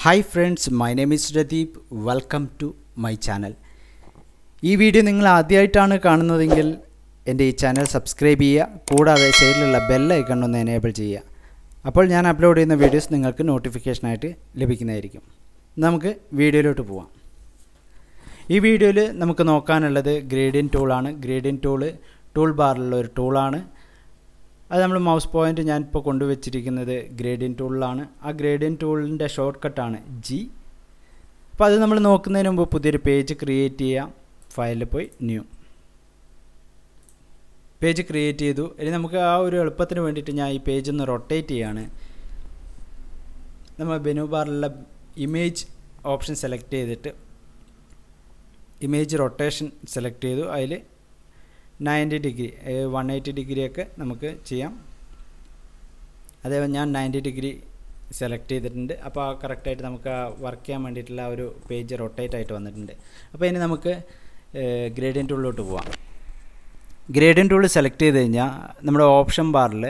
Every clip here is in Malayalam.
Hi friends, my name is Radeep. Welcome to my channel. ഈ വീഡിയോ നിങ്ങൾ ആദ്യമായിട്ടാണ് കാണുന്നതെങ്കിൽ എൻ്റെ ഈ ചാനൽ സബ്സ്ക്രൈബ് ചെയ്യുക, കൂടാതെ സൈഡിലുള്ള ബെൽ ഐക്കൺ ഒന്ന് എനേബിൾ ചെയ്യുക. അപ്പോൾ ഞാൻ അപ്ലോഡ് ചെയ്യുന്ന വീഡിയോസ് നിങ്ങൾക്ക് നോട്ടിഫിക്കേഷനായിട്ട് ലഭിക്കുന്നതായിരിക്കും. നമുക്ക് വീഡിയോയിലോട്ട് പോവാം. ഈ വീഡിയോയിൽ നമുക്ക് നോക്കാനുള്ളത് ഗ്രേഡിയൻറ്റ് ടൂളാണ്. ഗ്രേഡിയൻറ്റ് ടൂൾ ബാറിലുള്ള ഒരു ടൂളാണ്. അത് നമ്മൾ മൗസ് പോയിൻ്റ് ഞാനിപ്പോൾ കൊണ്ടുവച്ചിരിക്കുന്നത് ഗ്രേഡിയൻറ്റ് ടൂളിലാണ്. ആ ഗ്രേഡിയൻറ്റ് ടൂളിൻ്റെ ഷോർട്ട് കട്ടാണ് G. അപ്പോൾ അത് നമ്മൾ നോക്കുന്നതിന് മുമ്പ് പുതിയൊരു പേജ് ക്രിയേറ്റ് ചെയ്യാം. ഫയലിൽ പോയി ന്യൂ പേജ് ക്രിയേറ്റ് ചെയ്തു. ഇനി നമുക്ക് ആ ഒരു എളുപ്പത്തിന് വേണ്ടിയിട്ട് ഞാൻ ഈ പേജ് ഒന്ന് റൊട്ടേറ്റ് ചെയ്യാണ്. നമ്മൾ മെനു ബാറിലുള്ള ഇമേജ് ഓപ്ഷൻ സെലക്ട് ചെയ്തിട്ട് ഇമേജ് റൊട്ടേഷൻ സെലക്ട് ചെയ്തു. അതിൽ 90 ഡിഗ്രി 180 ഡിഗ്രിയൊക്കെ നമുക്ക് ചെയ്യാം. അതേപോലെ ഞാൻ 90 ഡിഗ്രി സെലക്ട് ചെയ്തിട്ടുണ്ട്. അപ്പോൾ ആ കറക്റ്റായിട്ട് നമുക്ക് ആ വർക്ക് ചെയ്യാൻ വേണ്ടിയിട്ടുള്ള ആ ഒരു പേജ് റൊട്ടേറ്റ് ആയിട്ട് വന്നിട്ടുണ്ട്. അപ്പോൾ ഇനി നമുക്ക് ഗ്രേഡിയൻറ്റ് ടൂളിലോട്ട് പോവാം. ഗ്രേഡിയൻറ്റ് ടൂൾ സെലക്ട് ചെയ്ത് കഴിഞ്ഞാൽ നമ്മുടെ ഓപ്ഷൻ ബാറിൽ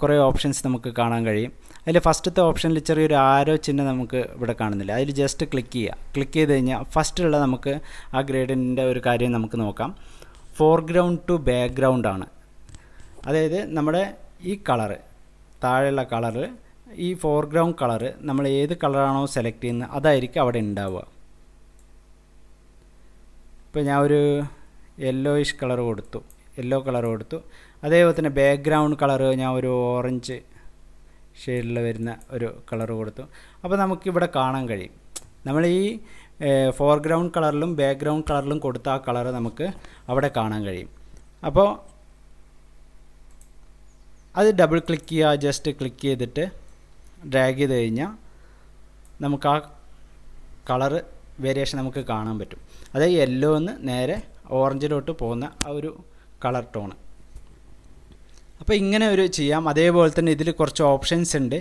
കുറേ ഓപ്ഷൻസ് നമുക്ക് കാണാൻ കഴിയും. അതിൽ ഫസ്റ്റത്തെ ഓപ്ഷനിൽ ചെറിയൊരു ആരോ ചിഹ്നം നമുക്ക് ഇവിടെ കാണുന്നില്ല. അതിൽ ജസ്റ്റ് ക്ലിക്ക് ചെയ്യുക. ക്ലിക്ക് ചെയ്ത് കഴിഞ്ഞാൽ ഫസ്റ്റുള്ള നമുക്ക് ആ ഗ്രേഡിയൻറ്റിൻ്റെ ഒരു കാര്യം നമുക്ക് നോക്കാം. ഫോർഗ്രൗണ്ട് ടു ബാക്ക്ഗ്രൗണ്ട് ആണ്. അതായത് നമ്മുടെ ഈ കളറ്, താഴെയുള്ള കളറ്, ഈ ഫോർഗ്രൗണ്ട് കളറ് നമ്മൾ ഏത് കളറാണോ സെലക്ട് ചെയ്യുന്നത് അതായിരിക്കും അവിടെ ഉണ്ടാവുക. ഇപ്പോൾ ഞാൻ ഒരു യെല്ലോയിഷ് കളർ കൊടുത്തു, യെല്ലോ കളർ കൊടുത്തു. അതേപോലെ തന്നെ ബാക്ക്ഗ്രൗണ്ട് കളറ് ഞാൻ ഒരു ഓറഞ്ച് ഷെയ്ഡിൽ വരുന്ന ഒരു കളർ കൊടുത്തു. അപ്പോൾ നമുക്കിവിടെ കാണാൻ കഴിയും നമ്മൾ ഈ ഫോർഗ്രൗണ്ട് കളറിലും ബാക്ക്ഗ്രൗണ്ട് കളറിലും കൊടുത്ത ആ കളർ നമുക്ക് അവിടെ കാണാൻ കഴിയും. അപ്പോൾ അത് ഡബിൾ ക്ലിക്ക് ചെയ്യുക. ജസ്റ്റ് ക്ലിക്ക് ചെയ്തിട്ട് ഡ്രാഗ് ചെയ്ത് കഴിഞ്ഞാൽ നമുക്ക് ആ കളറ് വേരിയേഷൻ നമുക്ക് കാണാൻ പറ്റും. അതായത് യെല്ലോന്ന് നേരെ ഓറഞ്ചിലോട്ട് പോകുന്ന ആ ഒരു കളർ ടോണ്. അപ്പോൾ ഇങ്ങനെ ഒരു ചെയ്യാം. അതേപോലെ തന്നെ ഇതിൽ കുറച്ച് ഓപ്ഷൻസ് ഉണ്ട്.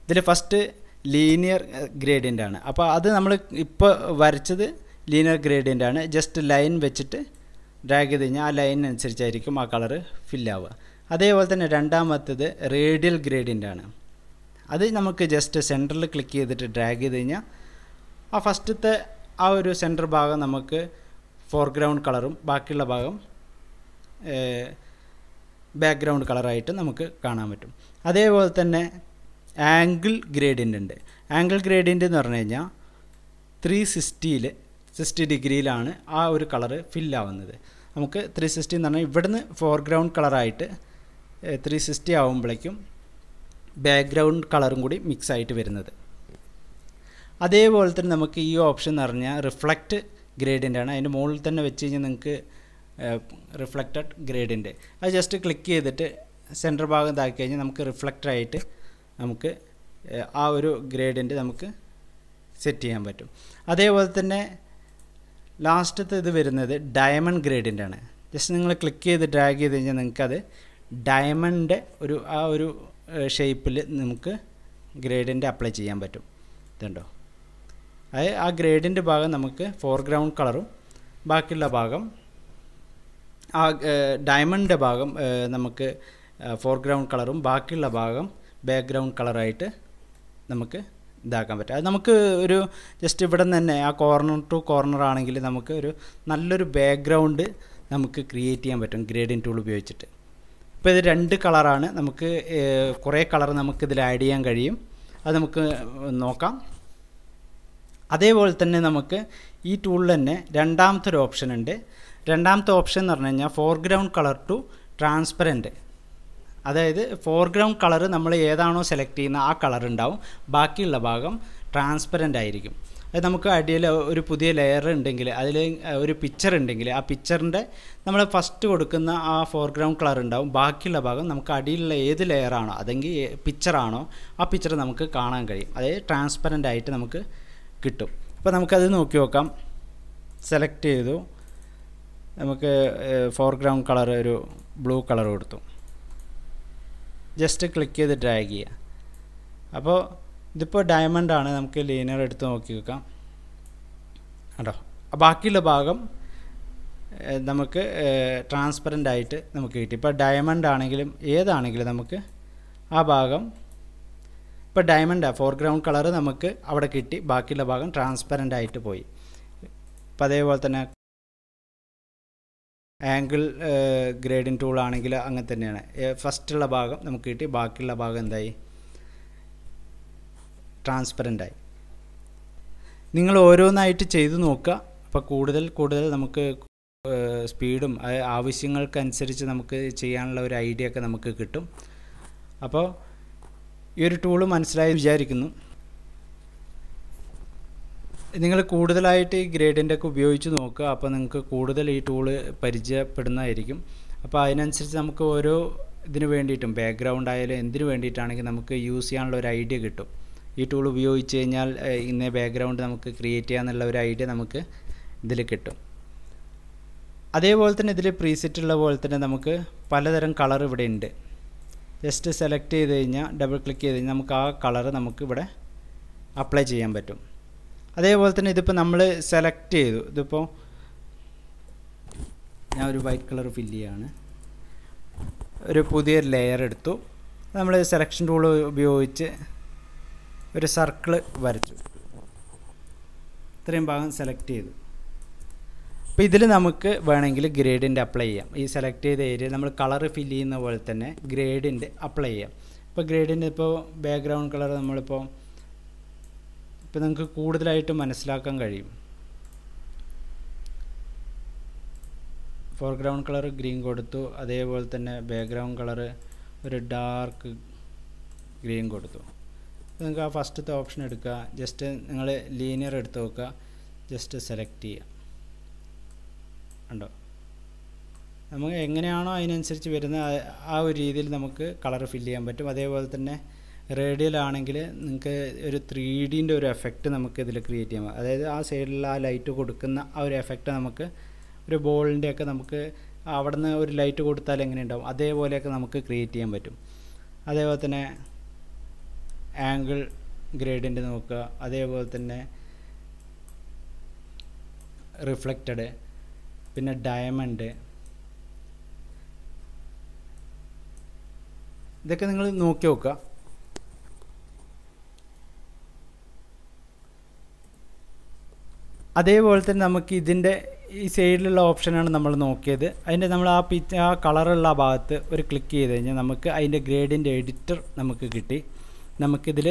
ഇതിൽ ഫസ്റ്റ് ലീനിയർ ഗ്രേഡിയൻ്റ് ആണ്. അപ്പോൾ അത് നമ്മൾ ഇപ്പോൾ വരച്ചത് ലീനിയർ ഗ്രേഡിയൻ്റ് ആണ്. ജസ്റ്റ് ലൈൻ വെച്ചിട്ട് ഡ്രാഗ് ചെയ്ത് കഴിഞ്ഞാൽ ആ ലൈനിനനുസരിച്ചായിരിക്കും ആ കളറ് ഫില്ലാവുക. അതേപോലെ തന്നെ രണ്ടാമത്തേത് റേഡിയൽ ഗ്രേഡിയൻ്റ് ആണ്. അത് നമുക്ക് ജസ്റ്റ് സെൻറ്ററിൽ ക്ലിക്ക് ചെയ്തിട്ട് ഡ്രാഗ് ചെയ്ത് കഴിഞ്ഞാൽ ആ ഫസ്റ്റത്തെ ആ ഒരു സെൻറ്റർ ഭാഗം നമുക്ക് ഫോർഗ്രൗണ്ട് കളറും ബാക്കിയുള്ള ഭാഗം ബാക്ക്ഗ്രൗണ്ട് കളറായിട്ട് നമുക്ക് കാണാൻ പറ്റും. അതേപോലെ തന്നെ ആംഗിൾ ഗ്രേഡിയൻ്റ് ഉണ്ട്. ആംഗിൾ ഗ്രേഡിയൻ്റ് എന്ന് പറഞ്ഞു കഴിഞ്ഞാൽ 360 ഡിഗ്രിയിലാണ് ആ ഒരു കളറ് ഫില്ലാവുന്നത്. നമുക്ക് 360 എന്ന് പറഞ്ഞാൽ ഇവിടുന്ന് ഫോർഗ്രൗണ്ട് കളറായിട്ട് 360 ആകുമ്പോഴേക്കും ബാക്ക്ഗ്രൗണ്ട് കളറും കൂടി മിക്സ് ആയിട്ട് വരുന്നത്. അതേപോലെ തന്നെ നമുക്ക് ഈ ഓപ്ഷൻ എന്ന് പറഞ്ഞാൽ റിഫ്ലക്റ്റ് ഗ്രേഡിയൻ്റ് ആണ്. അതിൻ്റെ മുകളിൽ തന്നെ വെച്ച് കഴിഞ്ഞാൽ നിങ്ങൾക്ക് റിഫ്ലക്റ്റഡ് ഗ്രേഡിയൻ്റ് അത് ജസ്റ്റ് ക്ലിക്ക് ചെയ്തിട്ട് സെൻറ്റർ ഭാഗം ഇതാക്കി കഴിഞ്ഞാൽ നമുക്ക് റിഫ്ലക്റ്ററായിട്ട് നമുക്ക് ആ ഒരു ഗ്രേഡിയൻ്റ് നമുക്ക് സെറ്റ് ചെയ്യാൻ പറ്റും. അതേപോലെ തന്നെ ലാസ്റ്റത്തെ ഇത് വരുന്നത് ഡയമണ്ട് ഗ്രേഡിയൻ്റ് ആണ്. ജസ്റ്റ് നിങ്ങൾ ക്ലിക്ക് ചെയ്ത് ഡ്രാഗ് ചെയ്ത് കഴിഞ്ഞാൽ നിങ്ങൾക്കത് ഡയമണ്ട് ആ ഒരു ഷേപ്പിൽ നമുക്ക് ഗ്രേഡിയൻ്റ് അപ്ലൈ ചെയ്യാൻ പറ്റും. ഇതുണ്ടോ, അത് ആ ഗ്രേഡിയൻ്റ് ഭാഗം നമുക്ക് ഫോർഗ്രൗണ്ട് കളറും ബാക്കിയുള്ള ഭാഗം ആ ഡയമണ്ടിൻ്റെ ഭാഗം നമുക്ക് ഫോർഗ്രൗണ്ട് കളറും ബാക്കിയുള്ള ഭാഗം ബാക്ക്ഗ്രൗണ്ട് കളറായിട്ട് നമുക്ക് ഇതാക്കാൻ പറ്റും. അത് നമുക്ക് ഒരു ജസ്റ്റ് ഇവിടെ നിന്ന് തന്നെ ആ കോർണർ ടു കോർണർ ആണെങ്കിൽ നമുക്ക് ഒരു നല്ലൊരു ബാക്ക്ഗ്രൗണ്ട് നമുക്ക് ക്രിയേറ്റ് ചെയ്യാൻ പറ്റും ഗ്രേഡിയൻറ്റ് ടൂൾ ഉപയോഗിച്ചിട്ട്. ഇപ്പോൾ ഇത് 2 കളറാണ്. നമുക്ക് കുറേ കളർ നമുക്കിതിൽ ആഡ് ചെയ്യാൻ കഴിയും. അത് നമുക്ക് നോക്കാം. അതേപോലെ തന്നെ നമുക്ക് ഈ ടൂളിൽ തന്നെ രണ്ടാമത്തെ ഒരു ഓപ്ഷൻ ഉണ്ട്. രണ്ടാമത്തെ ഓപ്ഷൻ എന്ന് പറഞ്ഞു കഴിഞ്ഞാൽ ഫോർഗ്രൗണ്ട് കളർ ടു ട്രാൻസ്പെറൻറ്റ്. അതായത് ഫോർഗ്രൗണ്ട് കളർ നമ്മൾ ഏതാണോ സെലക്ട് ചെയ്യുന്ന ആ കളർ ഉണ്ടാവും, ബാക്കിയുള്ള ഭാഗം ട്രാൻസ്പെറൻ്റ് ആയിരിക്കും. അത് നമുക്ക് അടിയിൽ ഒരു പുതിയ ലെയർ ഉണ്ടെങ്കിൽ, അതിൽ ഒരു പിക്ചർ ഉണ്ടെങ്കിൽ ആ പിക്ചറിൻ്റെ നമ്മൾ ഫസ്റ്റ് കൊടുക്കുന്ന ആ ഫോർഗ്രൗണ്ട് കളർ ഉണ്ടാവും, ബാക്കിയുള്ള ഭാഗം നമുക്ക് അടിയിലുള്ള ഏത് ലെയറാണോ അതെങ്കിൽ പിക്ചറാണോ ആ പിക്ചർ നമുക്ക് കാണാൻ കഴിയും. അതായത് ട്രാൻസ്പെറൻ്റ് ആയിട്ട് നമുക്ക് കിട്ടും. അപ്പോൾ നമുക്കത് നോക്കി നോക്കാം. സെലക്ട് ചെയ്തു, നമുക്ക് ഫോർഗ്രൗണ്ട് കളർ ഒരു ബ്ലൂ കളർ കൊടുത്തു. ജസ്റ്റ് ക്ലിക്ക് ചെയ്ത് ഡ്രാഗ് ചെയ്യുക. അപ്പോൾ ഇതിപ്പോൾ ഡയമണ്ട് ആണ്. നമുക്ക് ലീനിയർ എടുത്ത് നോക്കി നോക്കാം. കേട്ടോ, ബാക്കിയുള്ള ഭാഗം നമുക്ക് ട്രാൻസ്പെറൻ്റ് ആയിട്ട് നമുക്ക് കിട്ടി. ഇപ്പോൾ ഡയമണ്ട് ആണെങ്കിലും ഏതാണെങ്കിലും നമുക്ക് ആ ഭാഗം ഇപ്പോൾ ഡയമണ്ട് ഫോർഗ്രൗണ്ട് കളർ നമുക്ക് അവിടെ കിട്ടി, ബാക്കിയുള്ള ഭാഗം ട്രാൻസ്പെറൻ്റ് ആയിട്ട് പോയി. അപ്പോൾ അതേപോലെ തന്നെ ആംഗിൾ ഗ്രേഡിങ് ടൂൾ ആണെങ്കിൽ അങ്ങനെ തന്നെയാണ്. ഫസ്റ്റുള്ള ഭാഗം നമുക്ക് കിട്ടി, ബാക്കിയുള്ള ഭാഗം എന്തായി, ട്രാൻസ്പെറൻ്റായി. നിങ്ങൾ ഓരോന്നായിട്ട് ചെയ്തു നോക്കുക. അപ്പോൾ കൂടുതൽ നമുക്ക് സ്പീഡും ആവശ്യങ്ങൾക്കനുസരിച്ച് നമുക്ക് ചെയ്യാനുള്ള ഒരു ഐഡിയ ഒക്കെ നമുക്ക് കിട്ടും. അപ്പോൾ ഈ ഒരു ടൂള് മനസ്സിലായി വിചാരിക്കുന്നു. നിങ്ങൾ കൂടുതലായിട്ട് ഈ ഗ്രേഡിൻ്റെ ഒക്കെ ഉപയോഗിച്ച് നോക്കുക. അപ്പോൾ നിങ്ങൾക്ക് കൂടുതൽ ഈ ടൂള് പരിചയപ്പെടുന്നതായിരിക്കും. അപ്പോൾ അതിനനുസരിച്ച് നമുക്ക് ഓരോ ഇതിന് വേണ്ടിയിട്ടും ബാക്ക്ഗ്രൗണ്ട് ആയാലും എന്തിനു വേണ്ടിയിട്ടാണെങ്കിൽ നമുക്ക് യൂസ് ചെയ്യാനുള്ള ഒരു ഐഡിയ കിട്ടും. ഈ ടൂൾ ഉപയോഗിച്ച് കഴിഞ്ഞാൽ ഇന്ന ബാക്ക്ഗ്രൗണ്ട് നമുക്ക് ക്രിയേറ്റ് ചെയ്യാന്നുള്ള ഒരു ഐഡിയ നമുക്ക് ഇതിൽ കിട്ടും. അതേപോലെ തന്നെ ഇതിൽ പ്രീസെറ്റ് ഉള്ള പോലെ തന്നെ നമുക്ക് പലതരം കളർ ഇവിടെ ഉണ്ട്. ജസ്റ്റ് സെലക്ട് ചെയ്ത് കഴിഞ്ഞാൽ ഡബിൾ ക്ലിക്ക് ചെയ്ത് കഴിഞ്ഞാൽ നമുക്ക് ആ കളർ നമുക്ക് ഇവിടെ അപ്ലൈ ചെയ്യാൻ പറ്റും. അതേപോലെ തന്നെ ഇതിപ്പോൾ നമ്മൾ സെലക്ട് ചെയ്തു, ഇതിപ്പോൾ ഞാൻ ഒരു വൈറ്റ് കളർ ഫില്ല് ചെയ്യാണ്, ഒരു പുതിയൊരു ലെയർ എടുത്തു, നമ്മൾ സെലക്ഷൻ ടൂൾ ഉപയോഗിച്ച് ഒരു സർക്കിൾ വരച്ചു, ഇത്രയും ഭാഗം സെലക്ട് ചെയ്തു. അപ്പോൾ ഇതിൽ നമുക്ക് വേണമെങ്കിൽ ഗ്രേഡിൻ്റെ അപ്ലൈ ചെയ്യാം. ഈ സെലക്ട് ചെയ്ത ഏരിയ നമ്മൾ കളർ ഫില്ല് ചെയ്യുന്ന പോലെ തന്നെ ഗ്രേഡിൻ്റെ അപ്ലൈ ചെയ്യാം. ഇപ്പോൾ ഗ്രേഡിൻ്റെ ഇപ്പോൾ ബാക്ക്ഗ്രൗണ്ട് കളർ നമ്മളിപ്പോൾ നിങ്ങൾക്ക് കൂടുതലായിട്ട് മനസ്സിലാക്കാൻ കഴിയും. ഫോർഗ്രൗണ്ട് കളർ ഗ്രീൻ കൊടുത്തു, അതേപോലെ തന്നെ ബാക്ക്ഗ്രൗണ്ട് കളർ ഒരു ഡാർക്ക് ഗ്രീൻ കൊടുത്തു. നിങ്ങൾക്ക് ആ ഫസ്റ്റത്തെ ഓപ്ഷൻ എടുക്കുക, ജസ്റ്റ് നിങ്ങൾ ലീനിയർ എടുത്ത് നോക്കുക, ജസ്റ്റ് സെലക്ട് ചെയ്യുക. ഉണ്ടോ, നമുക്ക് എങ്ങനെയാണോ അതിനനുസരിച്ച് വരുന്ന ആ ഒരു രീതിയിൽ നമുക്ക് കളർ ഫില്ല് ചെയ്യാൻ പറ്റും. അതേപോലെ തന്നെ റേഡിയൽ ആണെങ്കിൽ നിങ്ങൾക്ക് ഒരു 3Dൻ്റെ ഒരു എഫക്റ്റ് നമുക്ക് ഇതിൽ ക്രിയേറ്റ് ചെയ്യാം. അതായത് ആ സൈഡിൽ ആ ലൈറ്റ് കൊടുക്കുന്ന ആ ഒരു എഫക്റ്റ് നമുക്ക് ഒരു ബോളിൻ്റെ ഒക്കെ നമുക്ക് അവിടെ നിന്ന് ഒരു ലൈറ്റ് കൊടുത്താൽ എങ്ങനെ ഉണ്ടാവും അതേപോലെയൊക്കെ നമുക്ക് ക്രിയേറ്റ് ചെയ്യാൻ പറ്റും. അതേപോലെ തന്നെ ആംഗിൾ ഗ്രേഡിൻ്റെ നോക്കുക, അതേപോലെ തന്നെ റിഫ്ലക്റ്റഡ്, പിന്നെ ഡയമണ്ട്, ഇതൊക്കെ നിങ്ങൾ നോക്കി നോക്കുക. അതേപോലെ തന്നെ നമുക്ക് ഇതിൻ്റെ ഈ സൈഡിലുള്ള ഓപ്ഷനാണ് നമ്മൾ നോക്കിയത്. അതിൻ്റെ നമ്മൾ ആ കളറുള്ള ഭാഗത്ത് ഒരു ക്ലിക്ക് ചെയ്ത് കഴിഞ്ഞാൽ നമുക്ക് അതിൻ്റെ ഗ്രേഡിൻ്റെ എഡിറ്റർ നമുക്ക് കിട്ടി. നമുക്കിതിൽ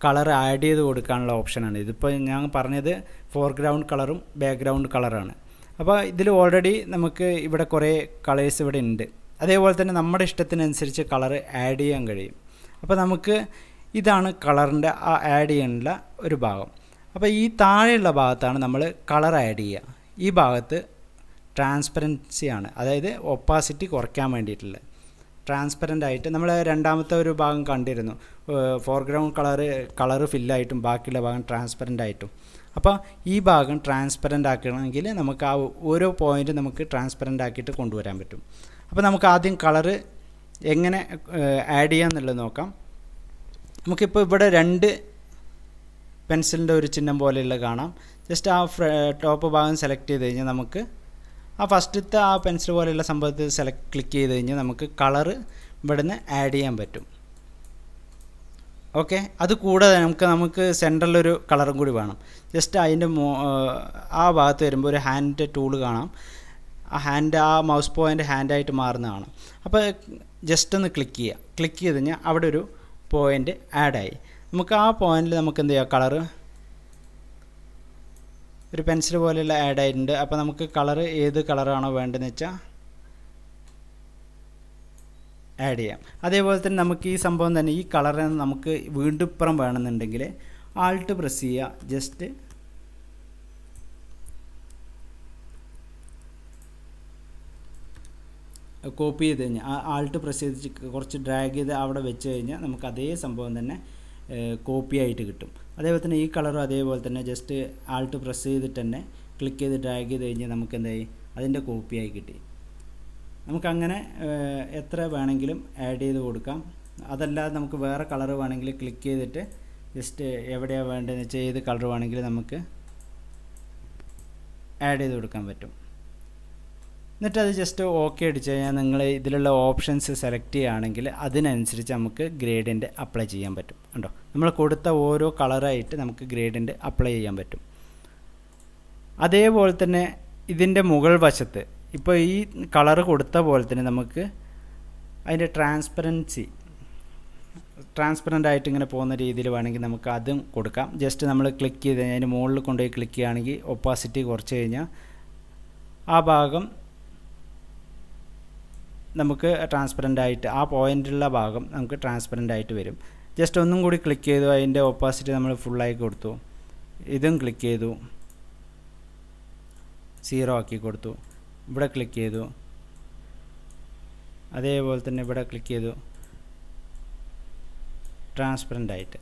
കളർ ആഡ് ചെയ്ത് കൊടുക്കാനുള്ള ഓപ്ഷനാണ്. ഇതിപ്പോൾ ഞാൻ പറഞ്ഞത് ഫോർഗ്രൗണ്ട് കളറും ബാക്ക്ഗ്രൗണ്ട് കളറാണ്. അപ്പോൾ ഇതിൽ ഓൾറെഡി നമുക്ക് ഇവിടെ കുറേ കളേഴ്സ് ഇവിടെ ഉണ്ട്. അതേപോലെ തന്നെ നമ്മുടെ ഇഷ്ടത്തിനനുസരിച്ച് കളർ ആഡ് ചെയ്യാൻ കഴിയും. അപ്പോൾ നമുക്ക് ഇതാണ് കളറിൻ്റെ ആ ആഡ് ചെയ്യാനുള്ള ഒരു ഭാഗം. അപ്പോൾ ഈ താഴെയുള്ള ഭാഗത്താണ് നമ്മൾ കളർ ആഡ് ചെയ്യുക. ഈ ഭാഗത്ത് ട്രാൻസ്പെറൻസിയാണ്, അതായത് ഒപ്പാസിറ്റി കുറയ്ക്കാൻ വേണ്ടിയിട്ടുള്ളത്. ട്രാൻസ്പെറൻ്റ് ആയിട്ട് നമ്മൾ രണ്ടാമത്തെ ഒരു ഭാഗം കണ്ടിരുന്നു, ഫോർഗ്രൗണ്ട് കളറ് ഫില്ലായിട്ടും ബാക്കിയുള്ള ഭാഗം ട്രാൻസ്പെറൻ്റ് ആയിട്ടും. അപ്പോൾ ഈ ഭാഗം ട്രാൻസ്പെറൻ്റ് ആക്കണമെങ്കിൽ നമുക്ക് ആ ഓരോ പോയിൻ്റ് നമുക്ക് ട്രാൻസ്പെറൻ്റ് ആക്കിയിട്ട് കൊണ്ടുവരാൻ പറ്റും. അപ്പോൾ നമുക്ക് ആദ്യം കളറ് എങ്ങനെ ആഡ് ചെയ്യാമെന്നുള്ളത് നോക്കാം. നമുക്കിപ്പോൾ ഇവിടെ 2 പെൻസിലിൻ്റെ ഒരു ചിഹ്നം പോലെയുള്ള കാണാം. ജസ്റ്റ് ആ ടോപ്പ് ഭാഗം സെലക്ട് ചെയ്ത് കഴിഞ്ഞാൽ നമുക്ക് ആ ഫസ്റ്റത്തെ ആ പെൻസിൽ പോലെയുള്ള സംഭവത്തിൽ ക്ലിക്ക് ചെയ്ത് കഴിഞ്ഞാൽ നമുക്ക് കളറ് ഇവിടെ നിന്ന് ആഡ് ചെയ്യാൻ പറ്റും. ഓക്കെ, അത് കൂടാതെ നമുക്ക് സെൻറ്ററിലൊരു കളറും കൂടി വേണം. ജസ്റ്റ് അതിൻ്റെ ആ ഭാഗത്ത് വരുമ്പോൾ ഒരു ഹാൻഡ് ടൂള് കാണാം. ആ മൗസ് പോയിൻ്റ് ഹാൻഡായിട്ട് മാറുന്നതാണ്. അപ്പോൾ ജസ്റ്റ് ഒന്ന് ക്ലിക്ക് ചെയ്യുക. ക്ലിക്ക് ചെയ്ത് കഴിഞ്ഞാൽ അവിടെ ഒരു പോയിൻ്റ് ആഡായി. നമുക്ക് ആ പോയിന്റിൽ നമുക്ക് എന്ത് ചെയ്യാം, കളറ് ഒരു പെൻസിൽ പോലെയുള്ള ആഡ് ആയിട്ടുണ്ട്. അപ്പോൾ നമുക്ക് കളറ് ഏത് കളറാണോ വേണ്ടതെന്ന് വെച്ചാൽ ആഡ് ചെയ്യാം. അതേപോലെ തന്നെ നമുക്ക് ഈ സംഭവം തന്നെ ഈ കളറിന് നമുക്ക് വീണ്ടും ഇപ്പുറം വേണമെന്നുണ്ടെങ്കിൽ ആൾട്ട് പ്രസ് ചെയ്യുക. ജസ്റ്റ് കോപ്പി ചെയ്ത് കഴിഞ്ഞാൽ ആൾട്ട് പ്രസ് ചെയ്ത് കുറച്ച് ഡ്രാഗ് ചെയ്ത് അവിടെ വെച്ച് കഴിഞ്ഞാൽ നമുക്ക് അതേ സംഭവം തന്നെ കോപ്പി ആയിട്ട് കിട്ടും. അതേപോലെ തന്നെ ഈ കളറും അതേപോലെ തന്നെ ജസ്റ്റ് ആൾട്ട് പ്രസ് ചെയ്തിട്ട് തന്നെ ക്ലിക്ക് ചെയ്ത് ഡ്രാഗ് ചെയ്ത് കഴിഞ്ഞാൽ നമുക്ക് എന്തായി അതിൻ്റെ കോപ്പിയായി കിട്ടി. നമുക്കങ്ങനെ എത്ര വേണമെങ്കിലും ആഡ് ചെയ്ത് കൊടുക്കാം. അതല്ലാതെ നമുക്ക് വേറെ കളർ വേണമെങ്കിൽ ക്ലിക്ക് ചെയ്തിട്ട് ജസ്റ്റ് എവിടെയാണ് വേണ്ടതെന്ന് വെച്ചാൽ ഏത് കളർ വേണമെങ്കിൽ നമുക്ക് ആഡ് ചെയ്ത് കൊടുക്കാൻ പറ്റും. എന്നിട്ട് അത് ജസ്റ്റ് ഓക്കെ അടിച്ച് കഴിഞ്ഞാൽ നിങ്ങൾ ഇതിലുള്ള ഓപ്ഷൻസ് സെലക്ട് ചെയ്യുകയാണെങ്കിൽ അതിനനുസരിച്ച് നമുക്ക് ഗ്രേഡിൻ്റെ അപ്ലൈ ചെയ്യാൻ പറ്റും. കണ്ടോ. നമ്മൾ കൊടുത്ത ഓരോ കളറായിട്ട് നമുക്ക് ഗ്രേഡിയൻ്റ് അപ്ലൈ ചെയ്യാൻ പറ്റും. അതേപോലെ തന്നെ ഇതിൻ്റെ മുകൾ വശത്ത് ഇപ്പോൾ ഈ കളർ കൊടുത്ത പോലെ തന്നെ നമുക്ക് അതിൻ്റെ ട്രാൻസ്പെറൻ്റ് ആയിട്ട് ഇങ്ങനെ പോകുന്ന രീതിയിൽ വേണമെങ്കിൽ നമുക്ക് അതും കൊടുക്കാം. ജസ്റ്റ് നമ്മൾ ക്ലിക്ക് ചെയ്ത് കഴിഞ്ഞാൽ അതിന് മുകളിൽ കൊണ്ടുപോയി ക്ലിക്ക് ചെയ്യുകയാണെങ്കിൽ ഒപ്പാസിറ്റി കുറച്ച് കഴിഞ്ഞാൽ ആ ഭാഗം നമുക്ക് ട്രാൻസ്പെറൻ്റ് ആയിട്ട് ആ പോയിൻ്റുള്ള ഭാഗം നമുക്ക് ട്രാൻസ്പെറൻ്റ് ആയിട്ട് വരും. ജസ്റ്റ് ഒന്നും കൂടി ക്ലിക്ക് ചെയ്തു, അതിൻ്റെ ഒപ്പാസിറ്റി നമ്മൾ ഫുള്ളായി കൊടുത്തു. ഇതും ക്ലിക്ക് ചെയ്തു, 0 ആക്കി കൊടുത്തു. ഇവിടെ ക്ലിക്ക് ചെയ്തു, അതേപോലെ തന്നെ ഇവിടെ ക്ലിക്ക് ചെയ്തു, ട്രാൻസ്പെറൻ്റ് ആയിട്ട്.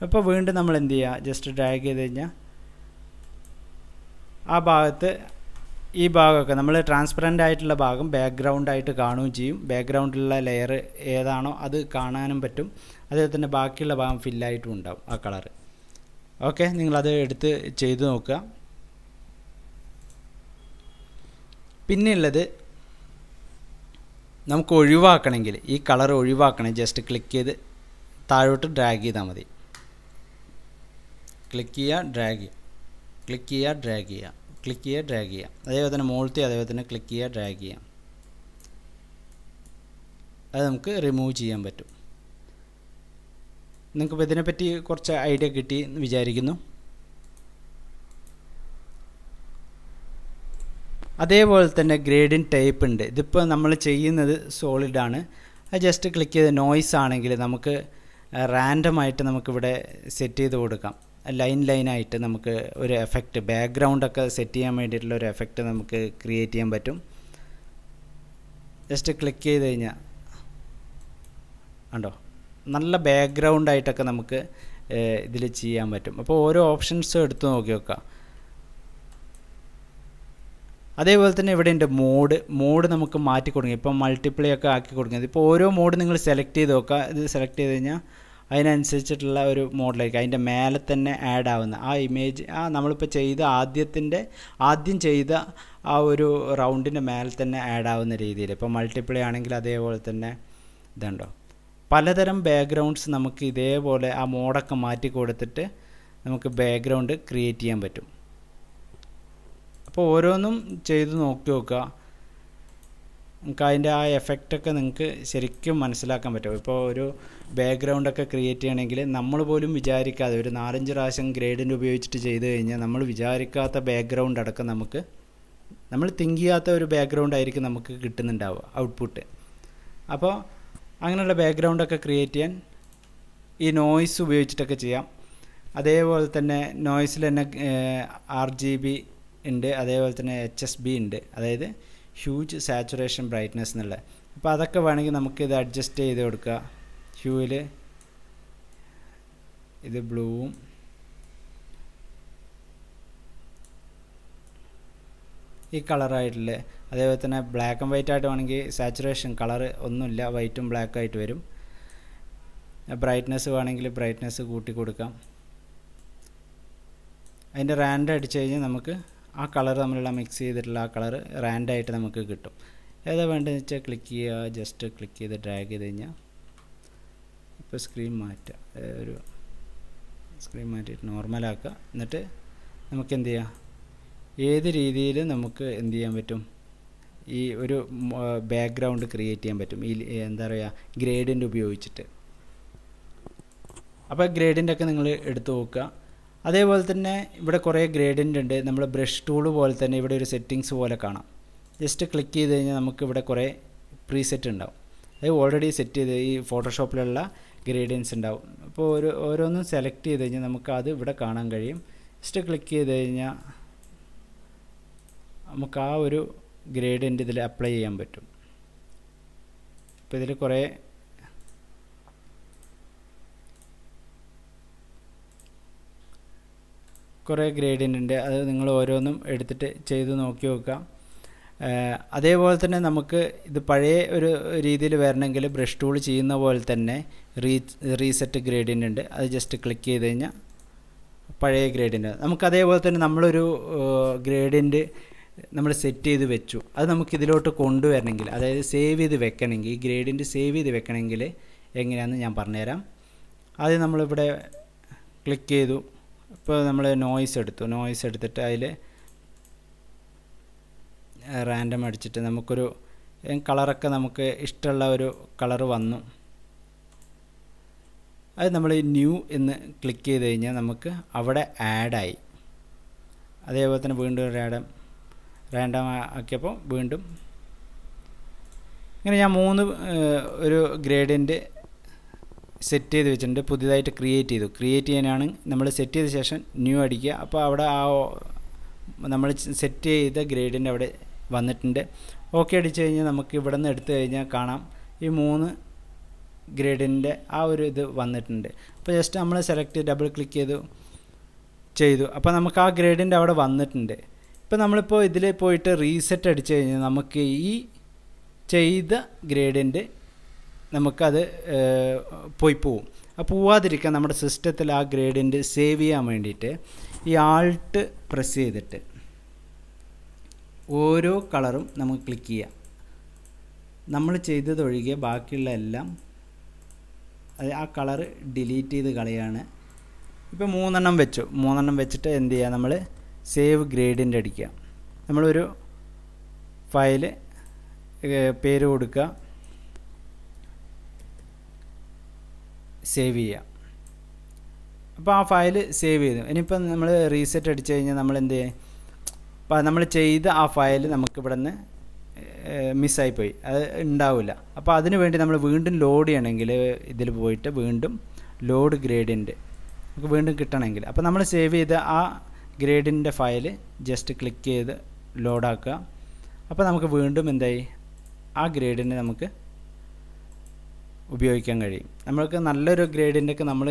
അപ്പോൾ വീണ്ടും നമ്മൾ എന്ത് ചെയ്യുക, ജസ്റ്റ് ഡ്രാഗ് ചെയ്ത് കഴിഞ്ഞാൽ ആ ഭാഗത്ത് ഈ ഭാഗമൊക്കെ നമ്മൾ ട്രാൻസ്പെറൻ്റ് ആയിട്ടുള്ള ഭാഗം ബാക്ക്ഗ്രൗണ്ട് ആയിട്ട് കാണുകയും ചെയ്യും. ബാക്ക്ഗ്രൗണ്ടിലുള്ള ലെയർ ഏതാണോ അത് കാണാനും പറ്റും. അതേപോലെ തന്നെ ബാക്കിയുള്ള ഭാഗം ഫില്ലായിട്ടും ഉണ്ടാവും ആ കളറ്. ഓക്കെ, നിങ്ങളത് എടുത്ത് ചെയ്ത് നോക്കുക. പിന്നെയുള്ളത് നമുക്ക് ഒഴിവാക്കണമെങ്കിൽ, ഈ കളർ ഒഴിവാക്കണമെങ്കിൽ ജസ്റ്റ് ക്ലിക്ക് ചെയ്ത് താഴോട്ട് ഡ്രാഗ് ചെയ്താൽ മതി. ക്ലിക്ക് ചെയ്യുക, ഡ്രാഗ് ചെയ്യുക, ക്ലിക്ക് ചെയ്യുക, ഡ്രാഗ് ചെയ്യുക, ക്ലിക്ക് ചെയ്യുക, ഡ്രാഗ് ചെയ്യുക. അതേപോലെ തന്നെ മുകളിലത്തെ അതേപോലെ തന്നെ ക്ലിക്ക് ചെയ്യുക, ഡ്രാഗ് ചെയ്യാം. അത് നമുക്ക് റിമൂവ് ചെയ്യാൻ പറ്റും. നിങ്ങൾക്കിപ്പോൾ ഇതിനെപ്പറ്റി കുറച്ച് ഐഡിയ കിട്ടി എന്ന് വിചാരിക്കുന്നു. അതേപോലെ തന്നെ ഗ്രേഡിയൻ്റ് ടൈപ്പ് ഉണ്ട്. ഇതിപ്പോൾ നമ്മൾ ചെയ്യുന്നത് സോളിഡാണ്. അത് ജസ്റ്റ് ക്ലിക്ക് ചെയ്ത് നോയ്സ് ആണെങ്കിൽ നമുക്ക് റാൻഡമായിട്ട് നമുക്കിവിടെ സെറ്റ് ചെയ്ത് കൊടുക്കാം. ലൈനായിട്ട് നമുക്ക് ഒരു എഫക്റ്റ്, ബാക്ക്ഗ്രൗണ്ടൊക്കെ സെറ്റ് ചെയ്യാൻ വേണ്ടിയിട്ടുള്ള ഒരു എഫക്റ്റ് നമുക്ക് ക്രിയേറ്റ് ചെയ്യാൻ പറ്റും. ജസ്റ്റ് ക്ലിക്ക് ചെയ്ത് കഴിഞ്ഞാൽ കണ്ടോ, നല്ല ബാക്ക്ഗ്രൗണ്ടായിട്ടൊക്കെ നമുക്ക് ഇതിൽ ചെയ്യാൻ പറ്റും. അപ്പോൾ ഓരോ ഓപ്ഷൻസും എടുത്ത് നോക്കി നോക്കാം. അതേപോലെ തന്നെ ഇവിടെ ഉണ്ട് മോഡ് നമുക്ക് മാറ്റി കൊടുക്കുക. ഇപ്പം മൾട്ടിപ്ലൈ ഒക്കെ ആക്കി കൊടുക്കുന്നത്. ഇപ്പോൾ ഓരോ മോഡ് നിങ്ങൾ സെലക്ട് ചെയ്ത് നോക്കുക. ഇത് സെലക്ട് ചെയ്ത് കഴിഞ്ഞാൽ അതിനനുസരിച്ചിട്ടുള്ള ഒരു മോഡലായിരിക്കും അതിൻ്റെ മേലെ തന്നെ ആഡ് ആവുന്ന ആ ഇമേജ്, നമ്മളിപ്പോൾ ചെയ്ത ആദ്യം ചെയ്ത ആ ഒരു റൗണ്ടിൻ്റെ മേലെ തന്നെ ആഡ് ആവുന്ന രീതിയിൽ. ഇപ്പോൾ മൾട്ടിപ്ലൈ ആണെങ്കിൽ അതേപോലെ തന്നെ ഇതുണ്ടോ, പലതരം ബാക്ക്ഗ്രൗണ്ട്സ് നമുക്ക് ഇതേപോലെ ആ മോഡൊക്കെ മാറ്റി കൊടുത്തിട്ട് നമുക്ക് ബാക്ക്ഗ്രൗണ്ട് ക്രിയേറ്റ് ചെയ്യാൻ പറ്റും. അപ്പോൾ ഓരോന്നും ചെയ്ത് നോക്കി നോക്കുക. നമുക്ക് അതിൻ്റെ ആ എഫക്റ്റൊക്കെ നിങ്ങൾക്ക് ശരിക്കും മനസ്സിലാക്കാൻ പറ്റും. ഇപ്പോൾ ഒരു ബാക്ക്ഗ്രൗണ്ടൊക്കെ ക്രിയേറ്റ് ചെയ്യണമെങ്കിൽ നമ്മൾ പോലും വിചാരിക്കാതെ ഒരു 4-5 പ്രാവശ്യം ഗ്രേഡിൻ്റെ ഉപയോഗിച്ചിട്ട് ചെയ്ത് കഴിഞ്ഞാൽ നമ്മൾ വിചാരിക്കാത്ത ബാക്ക്ഗ്രൗണ്ട് അടക്കം നമ്മൾ തിങ്ക് ചെയ്യാത്ത ഒരു ബാക്ക്ഗ്രൗണ്ട് ആയിരിക്കും നമുക്ക് കിട്ടുന്നുണ്ടാവുക ഔട്ട്പുട്ട്. അപ്പോൾ അങ്ങനെയുള്ള ബാക്ക്ഗ്രൗണ്ടൊക്കെ ക്രിയേറ്റ് ചെയ്യാൻ ഈ നോയ്സ് ഉപയോഗിച്ചിട്ടൊക്കെ ചെയ്യാം. അതേപോലെ തന്നെ നോയ്സിൽ തന്നെ RGB ഉണ്ട്, അതേപോലെ തന്നെ HSB ഉണ്ട്, അതായത് ഹ്യൂജ് സാച്ചുറേഷൻ ബ്രൈറ്റ്നസ് എന്നുള്ള. അപ്പോൾ അതൊക്കെ വേണമെങ്കിൽ നമുക്കിത് അഡ്ജസ്റ്റ് ചെയ്ത് കൊടുക്കുക. ഹ്യൂവിൽ ഇത് ബ്ലൂവും ഈ കളറായിട്ടുള്ള, അതേപോലെ തന്നെ ബ്ലാക്ക് ആൻഡ് വൈറ്റ് ആയിട്ട് വേണമെങ്കിൽ സാച്ചുറേഷൻ കളർ ഒന്നുമില്ല, വൈറ്റും ബ്ലാക്കും ആയിട്ട് വരും. ബ്രൈറ്റ്നസ് വേണമെങ്കിൽ ബ്രൈറ്റ്നസ് കൂട്ടി കൊടുക്കാം. അതിൻ്റെ റാൻഡ് അടിച്ചു കഴിഞ്ഞാൽ നമുക്ക് ആ കളർ തമ്മിലുള്ള മിക്സ് ചെയ്തിട്ടുള്ള ആ കളർ റാൻഡായിട്ട് നമുക്ക് കിട്ടും. ഏതാ വേണ്ടതെന്ന് വെച്ചാൽ ക്ലിക്ക് ചെയ്യുക, ജസ്റ്റ് ക്ലിക്ക് ചെയ്ത് ഡ്രാഗ് ചെയ്ത് കഴിഞ്ഞാൽ ഇപ്പോൾ സ്ക്രീൻ മാറ്റുക, ഒരു സ്ക്രീൻ മാറ്റിയിട്ട് നോർമലാക്കുക. എന്നിട്ട് നമുക്ക് എന്ത് ചെയ്യാം, ഏത് രീതിയിൽ നമുക്ക് എന്ത് ചെയ്യാൻ പറ്റും, ഈ ഒരു ബാക്ക്ഗ്രൗണ്ട് ക്രിയേറ്റ് ചെയ്യാൻ പറ്റും ഈ എന്താ പറയുക ഗ്രേഡിയൻ്റ് ഉപയോഗിച്ചിട്ട്. അപ്പോൾ ഗ്രേഡിയൻ്റൊക്കെ നിങ്ങൾ എടുത്ത് നോക്കുക. അതേപോലെ തന്നെ ഇവിടെ കുറേ ഗ്രേഡിയൻ്റ് ഉണ്ട്. നമ്മൾ ബ്രഷ് ടൂൾ പോലെ തന്നെ ഇവിടെ ഒരു സെറ്റിങ്സ് പോലെ കാണാം. ജസ്റ്റ് ക്ലിക്ക് ചെയ്ത് കഴിഞ്ഞാൽ നമുക്ക് ഇവിടെ കുറേ പ്രീസെറ്റ് ഉണ്ടാവും. അത് ഓൾറെഡി സെറ്റ് ചെയ്ത് ഈ ഫോട്ടോഷോപ്പിലുള്ള ഗ്രേഡിയൻസ് ഉണ്ടാവും. അപ്പോൾ ഓരോന്നും സെലക്ട് ചെയ്ത് കഴിഞ്ഞാൽ നമുക്ക് അത് ഇവിടെ കാണാൻ കഴിയും. ജസ്റ്റ് ക്ലിക്ക് ചെയ്ത് കഴിഞ്ഞാൽ നമുക്ക് ആ ഒരു ഗ്രേഡിയൻ്റ് ഇതിൽ അപ്ലൈ ചെയ്യാൻ പറ്റും. ഇപ്പോൾ ഇതിൽ കുറേ ഗ്രേഡിയൻ്റ് ഉണ്ട്. അത് നിങ്ങൾ ഓരോന്നും എടുത്തിട്ട് ചെയ്ത് നോക്കി നോക്കുക. അതേപോലെ തന്നെ നമുക്ക് ഇത് പഴയ ഒരു രീതിയിൽ വരണമെങ്കിൽ ബ്രഷ് ടൂൾ ചെയ്യുന്ന പോലെ തന്നെ റീസെറ്റ് ഗ്രേഡിയൻ്റ് ഉണ്ട്. അത് ജസ്റ്റ് ക്ലിക്ക് ചെയ്ത് കഴിഞ്ഞാൽ പഴയ ഗ്രേഡിയൻ്റ്. നമുക്ക് അതേപോലെ തന്നെ നമ്മളൊരു ഗ്രേഡിയൻ്റ് നമ്മൾ സെറ്റ് ചെയ്ത് വെച്ചു, അത് നമുക്കിതിലോട്ട് കൊണ്ടുവരണമെങ്കിൽ, അതായത് സേവ് ചെയ്ത് വെക്കണമെങ്കിൽ, ഈ ഗ്രേഡിയൻ്റ് സേവ് ചെയ്ത് വെക്കണമെങ്കിൽ എങ്ങനെയാണെന്ന് ഞാൻ പറഞ്ഞുതരാം. ആദ്യം നമ്മളിവിടെ ക്ലിക്ക് ചെയ്തു. ഇപ്പോൾ നമ്മൾ നോയ്സ് എടുത്തിട്ട് അതിൽ റാൻഡം അടിച്ചിട്ട് നമുക്കൊരു കളറൊക്കെ നമുക്ക് ഇഷ്ടമുള്ള ഒരു കളർ വന്നു. അത് നമ്മൾ ന്യൂ എന്ന് ക്ലിക്ക് ചെയ്ത് കഴിഞ്ഞാൽ നമുക്ക് അവിടെ ആഡായി. അതേപോലെ തന്നെ വീണ്ടും റാൻഡം ആക്കിയപ്പോൾ വീണ്ടും ഇങ്ങനെ ഞാൻ 3 ഒരു ഗ്രേഡിയൻ്റ് സെറ്റ് ചെയ്ത് വെച്ചിട്ടുണ്ട്. പുതിയതായിട്ട് ക്രിയേറ്റ് ചെയ്യാനാണ് നമ്മൾ സെറ്റ് ചെയ്ത ശേഷം ന്യൂ അടിക്കുക. അപ്പോൾ അവിടെ ആ നമ്മൾ സെറ്റ് ചെയ്ത ഗ്രേഡിയൻ്റ് അവിടെ വന്നിട്ടുണ്ട്. ഓക്കെ അടിച്ചു കഴിഞ്ഞാൽ നമുക്ക് ഇവിടെ നിന്ന് എടുത്തു കഴിഞ്ഞാൽ കാണാം ഈ 3 ഗ്രേഡിൻ്റെ ആ ഒരു ഇത് വന്നിട്ടുണ്ട്. അപ്പോൾ ജസ്റ്റ് നമ്മൾ ഡബിൾ ക്ലിക്ക് ചെയ്തു. അപ്പോൾ നമുക്ക് ആ ഗ്രേഡിൻ്റെ അവിടെ വന്നിട്ടുണ്ട്. ഇപ്പോൾ നമ്മളിപ്പോൾ ഇതിൽ പോയിട്ട് റീസെറ്റ് അടിച്ചു കഴിഞ്ഞാൽ നമുക്ക് ഈ ചെയ്ത ഗ്രേഡിൻ്റെ നമുക്കത് പോവും. അപ്പോൾ പോവാതിരിക്കാൻ നമ്മുടെ സിസ്റ്റത്തിൽ ആ ഗ്രേഡിൻ്റെ സേവ് ചെയ്യാൻ വേണ്ടിയിട്ട് ഈ ആൾട്ട് പ്രസ് ചെയ്തിട്ട് ഓരോ കളറും നമുക്ക് ക്ലിക്ക് ചെയ്യാം. നമ്മൾ ചെയ്തതൊഴികെ ബാക്കിയുള്ള എല്ലാം ആ കളർ ഡിലീറ്റ് ചെയ്ത് കളയാണ്. ഇപ്പോൾ 3 വെച്ചിട്ട് എന്ത് ചെയ്യുക, നമ്മൾ സേവ് ഗ്രേഡിൻ്റെ അടിക്കുക. നമ്മളൊരു ഫയല് പേര് കൊടുക്കുക, സേവ് ചെയ്യുക. അപ്പോൾ ആ ഫയൽ സേവ് ചെയ്തു. ഇനിയിപ്പോൾ നമ്മൾ റീസെറ്റ് അടിച്ചു കഴിഞ്ഞാൽ നമ്മൾ എന്ത് ചെയ്യും, അപ്പോൾ നമ്മൾ ചെയ്ത ആ ഫയൽ നമുക്കിവിടെ നിന്ന് മിസ്സായിപ്പോയി, അത് ഉണ്ടാവില്ല. അപ്പോൾ അതിന് വേണ്ടി നമ്മൾ വീണ്ടും ലോഡ് ചെയ്യണമെങ്കിൽ ഇതിൽ പോയിട്ട് വീണ്ടും ലോഡ് ഗ്രേഡിയൻ്റ് നമുക്ക് വീണ്ടും കിട്ടണമെങ്കിൽ, അപ്പോൾ നമ്മൾ സേവ് ചെയ്ത ആ ഗ്രേഡിൻ്റെ ഫയൽ ജസ്റ്റ് ക്ലിക്ക് ചെയ്ത് ലോഡാക്കുക. അപ്പോൾ നമുക്ക് വീണ്ടും എന്തായി ആ ഗ്രേഡിനെ നമുക്ക് ഉപയോഗിക്കാൻ കഴിയും. നമ്മൾക്ക് നല്ലൊരു ഗ്രേഡിൻ്റെയൊക്കെ നമ്മൾ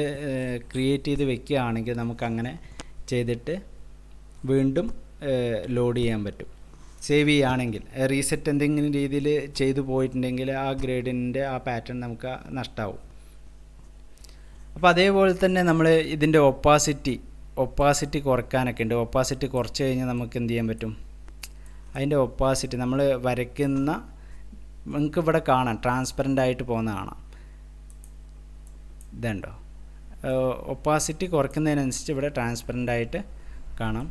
ക്രിയേറ്റ് ചെയ്ത് വെക്കുകയാണെങ്കിൽ നമുക്കങ്ങനെ ചെയ്തിട്ട് വീണ്ടും ലോഡ് ചെയ്യാൻ പറ്റും. സേവ് ചെയ്യുകയാണെങ്കിൽ റീസെറ്റ് എന്തെങ്കിലും രീതിയിൽ ചെയ്തു പോയിട്ടുണ്ടെങ്കിൽ ആ ഗ്രേഡിൻ്റെ ആ പാറ്റേൺ നമുക്ക് നഷ്ടമാവും. അപ്പോൾ അതേപോലെ തന്നെ നമ്മൾ ഇതിൻ്റെ ഒപ്പാസിറ്റി കുറയ്ക്കാനൊക്കെ ഉണ്ട്. ഒപ്പാസിറ്റി കുറച്ച് കഴിഞ്ഞാൽ നമുക്ക് എന്ത് ചെയ്യാൻ പറ്റും, അതിൻ്റെ ഒപ്പാസിറ്റി നമ്മൾ വരയ്ക്കുന്ന നിങ്ങൾക്ക് ഇവിടെ കാണാം, ട്രാൻസ്പെറൻ്റ് ആയിട്ട് പോകുന്ന കാണാം. ഇതുണ്ടോ, ഒപ്പാസിറ്റി കുറയ്ക്കുന്നതിനനുസരിച്ച് ഇവിടെ ട്രാൻസ്പെറൻ്റ് ആയിട്ട് കാണാം.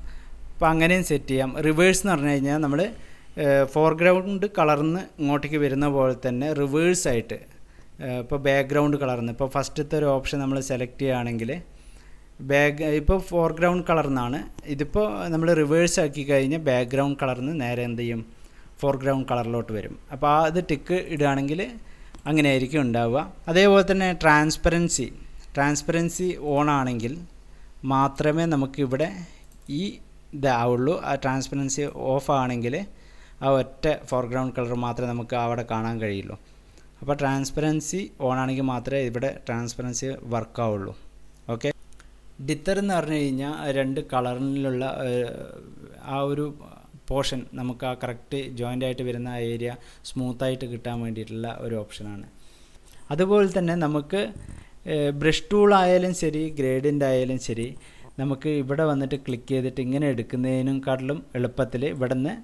അപ്പോൾ അങ്ങനെയും സെറ്റ് ചെയ്യാം. റിവേഴ്സ് എന്ന് പറഞ്ഞു കഴിഞ്ഞാൽ നമ്മൾ ഫോർഗ്രൗണ്ട് കളർന്ന് ഇങ്ങോട്ടേക്ക് വരുന്ന പോലെ തന്നെ റിവേഴ്സായിട്ട് ഇപ്പോൾ ബാക്ക്ഗ്രൗണ്ട് കളർന്ന് ഇപ്പോൾ ഫസ്റ്റത്തെ ഒരു ഓപ്ഷൻ നമ്മൾ സെലക്ട് ചെയ്യുകയാണെങ്കിൽ ഇപ്പോൾ ഫോർഗ്രൗണ്ട് കളർന്നാണ്, ഇതിപ്പോൾ നമ്മൾ റിവേഴ്സ് ആക്കി കഴിഞ്ഞാൽ ബാക്ക്ഗ്രൗണ്ട് കളർന്ന് നേരെ എന്ത് ചെയ്യും, ഫോർഗ്രൗണ്ട് കളറിലോട്ട് വരും. അപ്പോൾ അത് ടിക്ക് ഇടുകയാണെങ്കിൽ അങ്ങനെയായിരിക്കും ഉണ്ടാവുക. അതേപോലെ തന്നെ ട്രാൻസ്പെറൻസി ഓൺ ആണെങ്കിൽ മാത്രമേ നമുക്കിവിടെ ഈ ഇതാവുള്ളൂ. ആ ട്രാൻസ്പെറൻസി ഓഫ് ആണെങ്കിൽ ആ ഒറ്റ ഫോർഗ്രൗണ്ട് കളർ മാത്രമേ നമുക്ക് അവിടെ കാണാൻ കഴിയുള്ളൂ. അപ്പോൾ ട്രാൻസ്പെറൻസി ഓൺ ആണെങ്കിൽ മാത്രമേ ഇവിടെ ട്രാൻസ്പെറൻസി വർക്കാവുള്ളൂ. ഓക്കെ, ഡിത്തർ എന്ന് പറഞ്ഞു കഴിഞ്ഞാൽ 2 കളറിലുള്ള ആ ഒരു പോർഷൻ നമുക്ക് ആ കറക്റ്റ് ജോയിൻ്റ് ആയിട്ട് വരുന്ന ആ ഏരിയ സ്മൂത്തായിട്ട് കിട്ടാൻ വേണ്ടിയിട്ടുള്ള ഒരു ഓപ്ഷനാണ്. അതുപോലെ തന്നെ നമുക്ക് ബ്രഷ് ടൂൾ ആയാലും ശരി, ഗ്രേഡിയൻ്റ് ആയാലും ശരി, നമുക്ക് ഇവിടെ വന്നിട്ട് ക്ലിക്ക് ചെയ്തിട്ട് ഇങ്ങനെ എടുക്കുന്നതിനെക്കാട്ടിലും എളുപ്പത്തിൽ ഇവിടെ നിന്ന്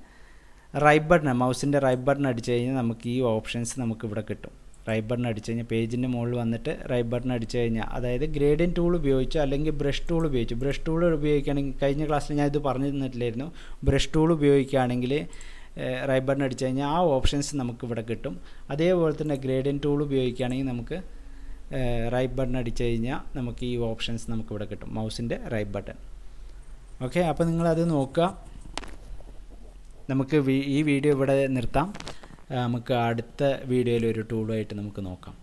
മൗസിൻ്റെ റൈറ്റ് ബട്ടൺ അടിച്ചു കഴിഞ്ഞാൽ നമുക്ക് ഈ ഓപ്ഷൻസ് നമുക്ക് ഇവിടെ കിട്ടും. റൈറ്റ് ബട്ടൺ അടിച്ചു കഴിഞ്ഞാൽ പേജിൻ്റെ മുകളിൽ വന്നിട്ട് റൈറ്റ് ബട്ടൺ അടിച്ചു കഴിഞ്ഞാൽ, അതായത് ഗ്രേഡിയൻ്റ് ടൂൾ ഉപയോഗിച്ചോ അല്ലെങ്കിൽ ബ്രഷ് ടൂൾ ഉപയോഗിച്ചു. ബ്രഷ് ടൂൾ ഉപയോഗിക്കുകയാണെങ്കിൽ കഴിഞ്ഞ ക്ലാസ്സിൽ ഞാൻ ഇത് പറഞ്ഞു തന്നിട്ടില്ലായിരുന്നു. ബ്രഷ് ടൂൾ ഉപയോഗിക്കുകയാണെങ്കിൽ റൈറ്റ് ബട്ടൺ അടിച്ചു കഴിഞ്ഞാൽ ആ ഓപ്ഷൻസ് നമുക്ക് ഇവിടെ കിട്ടും. അതേപോലെ തന്നെ ഗ്രേഡിയൻ്റ് ടൂൾ ഉപയോഗിക്കുകയാണെങ്കിൽ നമുക്ക് റൈറ്റ് ബട്ടൺ അടിച്ചു കഴിഞ്ഞാൽ നമുക്ക് ഈ ഓപ്ഷൻസ് നമുക്കിവിടെ കിട്ടും, മൗസിൻ്റെ റൈറ്റ് ബട്ടൺ. ഓക്കെ, അപ്പോൾ നിങ്ങളത് നോക്കുക. നമുക്ക് ഈ വീഡിയോ ഇവിടെ നിർത്താം. നമുക്ക് അടുത്ത വീഡിയോയിൽ ഒരു ടൂളുമായിട്ട് നമുക്ക് നോക്കാം.